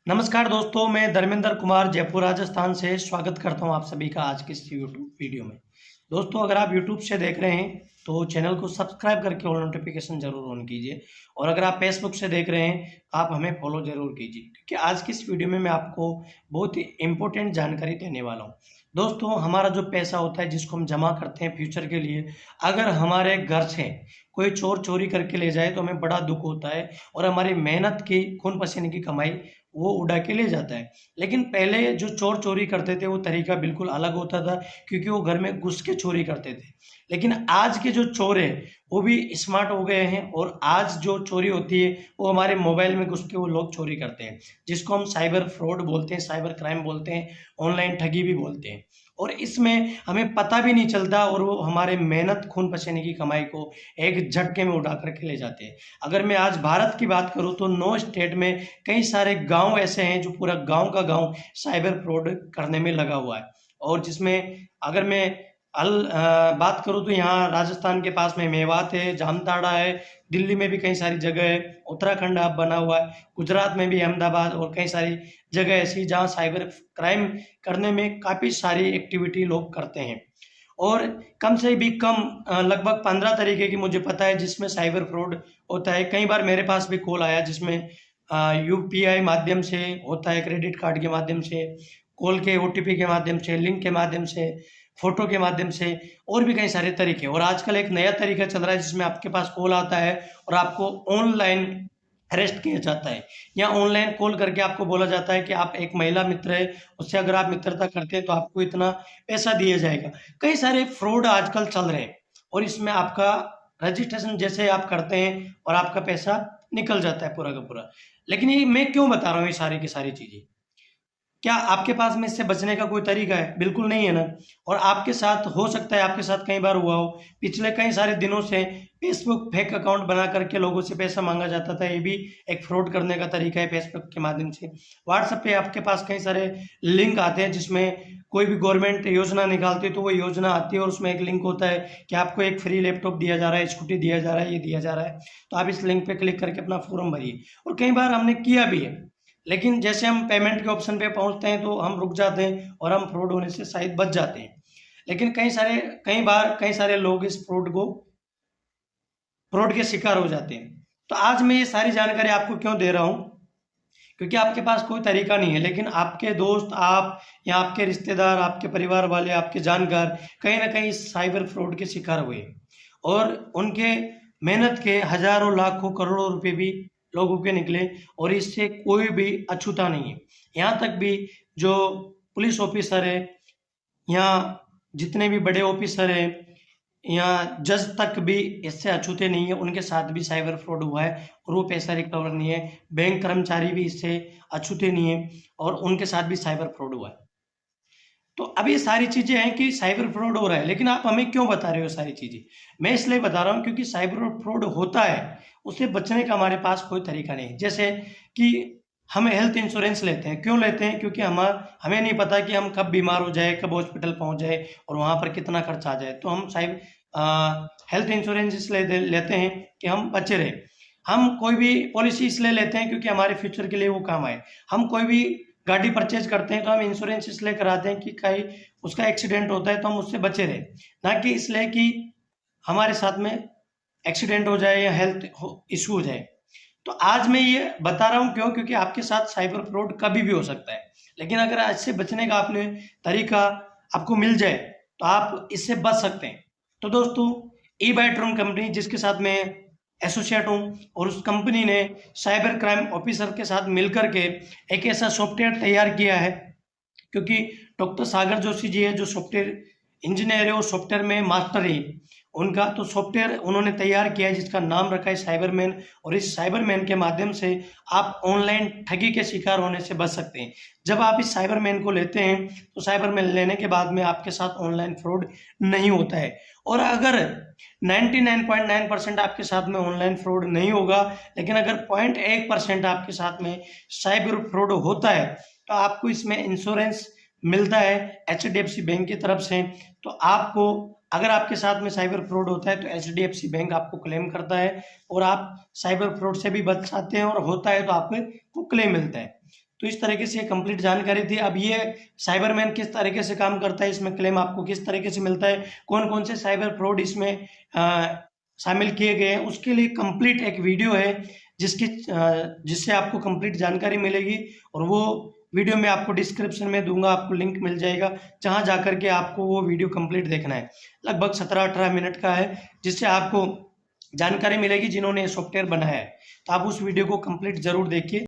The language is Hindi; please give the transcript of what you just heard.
नमस्कार दोस्तों, मैं धर्मेंद्र कुमार जयपुर राजस्थान से स्वागत करता हूं आप सभी का आज की इस यूट्यूब वीडियो में। दोस्तों, अगर आप यूट्यूब से देख रहे हैं तो चैनल को सब्सक्राइब करके ऑल नोटिफिकेशन जरूर ऑन कीजिए और अगर आप फेसबुक से देख रहे हैं आप हमें फॉलो जरूर कीजिए क्योंकि आज की इस वीडियो में मैं आपको बहुत ही इंपॉर्टेंट जानकारी देने वाला हूँ। दोस्तों, हमारा जो पैसा होता है जिसको हम जमा करते हैं फ्यूचर के लिए, अगर हमारे घर से कोई चोर चोरी करके ले जाए तो हमें बड़ा दुख होता है और हमारी मेहनत की खून पसीने की कमाई वो उड़ा के ले जाता है। लेकिन पहले जो चोर चोरी करते थे वो तरीका बिल्कुल अलग होता था क्योंकि वो घर में घुस के चोरी करते थे। लेकिन आज के जो चोर हैं वो भी स्मार्ट हो गए हैं और आज जो चोरी होती है वो हमारे मोबाइल में घुस के वो लोग चोरी करते हैं, जिसको हम साइबर फ्रॉड बोलते हैं, साइबर क्राइम बोलते हैं, ऑनलाइन ठगी भी बोलते हैं। और इसमें हमें पता भी नहीं चलता और वो हमारे मेहनत खून पसीने की कमाई को एक झटके में उड़ा करके ले जाते हैं। अगर मैं आज भारत की बात करूँ तो 9 स्टेट में कई सारे गाँव ऐसे हैं जो पूरा गाँव का गाँव साइबर फ्रॉड करने में लगा हुआ है। और जिसमें अगर मैं बात करूँ तो यहाँ राजस्थान के पास में मेवात है, जामताड़ा है, दिल्ली में भी कई सारी जगह है, उत्तराखंड अब बना हुआ है, गुजरात में भी अहमदाबाद और कई सारी जगह ऐसी जहाँ साइबर क्राइम करने में काफ़ी सारी एक्टिविटी लोग करते हैं। और कम से भी कम लगभग 15 तरीके की मुझे पता है जिसमें साइबर फ्रॉड होता है। कई बार मेरे पास भी कॉल आया जिसमें यूपीआई माध्यम से होता है, क्रेडिट कार्ड के माध्यम से, कॉल के ओटीपी के माध्यम से, लिंक के माध्यम से, फोटो के माध्यम से और भी कई सारे तरीके। और आजकल एक नया तरीका चल रहा है जिसमें आपके पास कॉल आता है और आपको ऑनलाइन अरेस्ट किया जाता है या ऑनलाइन कॉल करके आपको बोला जाता है कि आप एक महिला मित्र है, उससे अगर आप मित्रता करते हैं तो आपको इतना पैसा दिया जाएगा। कई सारे फ्रॉड आजकल चल रहे हैं और इसमें आपका रजिस्ट्रेशन जैसे आप करते हैं और आपका पैसा निकल जाता है पूरा का पूरा। लेकिन ये मैं क्यों बता रहा हूँ ये सारी की सारी चीजें? क्या आपके पास में इससे बचने का कोई तरीका है? बिल्कुल नहीं है ना। और आपके साथ हो सकता है, आपके साथ कई बार हुआ हो, पिछले कई सारे दिनों से फेसबुक फेक अकाउंट बना करके लोगों से पैसा मांगा जाता था। ये भी एक फ्रॉड करने का तरीका है फेसबुक के माध्यम से। व्हाट्सएप पे आपके पास कई सारे लिंक आते हैं जिसमें कोई भी गवर्नमेंट योजना निकालती है तो वो योजना आती है और उसमें एक लिंक होता है कि आपको एक फ्री लैपटॉप दिया जा रहा है, स्कूटी दिया जा रहा है, ये दिया जा रहा है, तो आप इस लिंक पे क्लिक करके अपना फॉर्म भरिए। और कई बार हमने किया भी है, लेकिन जैसे हम पेमेंट के ऑप्शन पे पहुंचते हैं तो हम रुक जाते हैं और हम फ्रॉड होने से शायद बच जाते हैं। लेकिन कई बार कई सारे लोग इस फ्रॉड के शिकार हो जाते हैं। तो आज मैं ये सारी जानकारी आपको क्यों दे रहा हूँ? क्योंकि आपके पास कोई तरीका नहीं है, लेकिन आपके दोस्त, आप या आपके रिश्तेदार, आपके परिवार वाले, आपके जानकार कहीं ना कहीं साइबर फ्रॉड के शिकार हुए और उनके मेहनत के हजारों लाखों करोड़ों रुपए भी लोगों के निकले और इससे कोई भी अछूता नहीं है। यहाँ तक भी जो पुलिस ऑफिसर है या जितने भी बड़े ऑफिसर हैं या जज तक भी इससे अछूते नहीं है, उनके साथ भी साइबर फ्रॉड हुआ है और वो पैसा रिकवर नहीं है। बैंक कर्मचारी भी इससे अछूते नहीं है और उनके साथ भी साइबर फ्रॉड हुआ है। तो अब ये सारी चीजें हैं कि साइबर फ्रॉड हो रहा है, लेकिन आप हमें क्यों बता रहे हो सारी चीजें? मैं इसलिए बता रहा हूँ क्योंकि साइबर फ्रॉड होता है, उससे बचने का हमारे पास कोई तरीका नहीं है। जैसे कि हम हेल्थ इंश्योरेंस लेते हैं, क्यों लेते हैं? क्योंकि हमें नहीं पता कि हम कब बीमार हो जाए, कब हॉस्पिटल पहुंच जाए और वहां पर कितना खर्चा आ जाए, तो हम हेल्थ इंश्योरेंस इसलिए लेते हैं कि हम बचे रहे। हम कोई भी पॉलिसी इसलिए लेते हैं क्योंकि हमारे फ्यूचर के लिए वो काम आए। हम कोई भी गाड़ी परचेज करते हैं तो हम इंश्योरेंस इसलिए कराते हैं कि कहीं उसका एक्सीडेंट होता है तो हम उससे बचे रहे, ना कि इसलिए कि हमारे साथ में एक्सीडेंट हो जाए या हेल्थ इशू हो जाए। तो आज मैं ये बता रहा हूँ क्यों? क्योंकि आपके साथ साइबर फ्रॉड कभी भी हो सकता है, लेकिन अगर आज से बचने का आपने तरीका आपको मिल जाए तो आप इससे बच सकते हैं। तो दोस्तों, ई बाइट्रूम कंपनी जिसके साथ मैं एसोसिएट हूँ और उस कंपनी ने साइबर क्राइम ऑफिसर के साथ मिलकर के एक ऐसा सॉफ्टवेयर तैयार किया है, क्योंकि डॉक्टर सागर जोशी जी है जो सॉफ्टवेयर इंजीनियर है, वो सॉफ्टवेयर में मास्टर है उनका। तो सॉफ्टवेयर उन्होंने तैयार किया है जिसका नाम रखा है साइबरमैन, और इस साइबरमैन के माध्यम से आप ऑनलाइन ठगी के शिकार होने से बच सकते हैं। जब आप इस साइबरमैन को लेते हैं तो साइबरमैन लेने के बाद में आपके साथ ऑनलाइन फ्रॉड नहीं होता है। और अगर 99.9% आपके साथ में ऑनलाइन फ्रॉड नहीं होगा, लेकिन अगर 0.1% आपके साथ में साइबर फ्रॉड होता है तो आपको इसमें इंश्योरेंस मिलता है एचडीएफसी बैंक की तरफ से। तो आपको अगर आपके साथ में साइबर फ्रॉड होता है तो एचडीएफसी बैंक आपको क्लेम करता है और आप साइबर फ्रॉड से भी बच जाते हैं, और होता है तो आपको क्लेम मिलता है। तो इस तरीके से कंप्लीट जानकारी थी। अब ये साइबरमैन किस तरीके से काम करता है, इसमें क्लेम आपको किस तरीके से मिलता है, कौन कौन से साइबर फ्रॉड इसमें शामिल किए गए हैं, उसके लिए कंप्लीट एक वीडियो है जिससे आपको कंप्लीट जानकारी मिलेगी। और वो वीडियो मैं आपको डिस्क्रिप्शन में दूंगा, आपको लिंक मिल जाएगा जहां जाकर के आपको वो वीडियो कंप्लीट देखना है। लगभग 17-18 मिनट का है, जिससे आपको जानकारी मिलेगी जिन्होंने ये सॉफ्टवेयर बनाया है। तो आप उस वीडियो को कंप्लीट जरूर देखिए।